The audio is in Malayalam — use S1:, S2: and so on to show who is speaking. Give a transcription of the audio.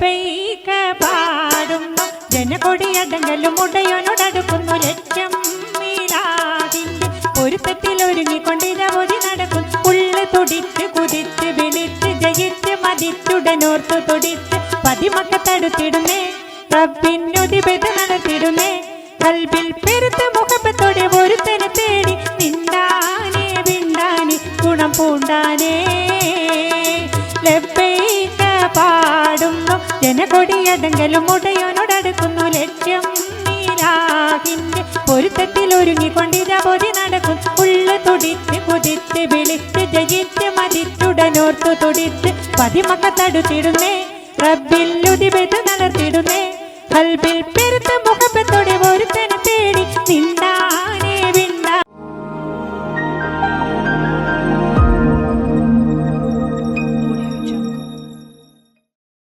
S1: ലബ്ബൈക പാടുന്നു ജനകൊടിയടങ്കലും ഉടയോനോടടുക്കുന്നു ലക്ഷ്യം മീലാദിന്റെ പൊരുത്തത്തിൽ ഒരുങ്ങിക്കൊണ്ടിരവധി നടക്കും ഉള്ളു തുടിച്ച് കുതിച്ച് വിളിച്ച് ജയിച്ച് മതിച്ചുടനോർത്തു തുടിച്ച് പതിമക്കത്തടുത്തിടുന്നേ റബ്ബിനുദിബത് നടത്തിടുന്നേ കൽബിൽ പെരുത്ത മുഖത്തോടെ ഒരുത്തനെ തേടി നിണ്ടാനേ വിണ്ടാനേ ഗുണം പൂണ്ടാനേ ലബ്ബൈക പാടുന്നു ജനകൊടിയടങ്കലും ഉടയോനോടടുക്കുന്നു ലക്ഷ്യം മീലാഹിന്റെ പൊരുത്തത്തിൽ ഒരുങ്ങിക്കൊണ്ടിരവധി നടക്കും ഉള്ളു തുടിച്ച് കുതിച്ച് വിളിച്ച് ജയിച്ച് മതിച്ചുടനോർത്തു തുടിച്ച് പതിമക്കത്തടുത്തിടുന്നേ റബ്ബിൽ ഉദിബത് നടത്തിടുന്നേ കൽബിൽ പെരുത്ത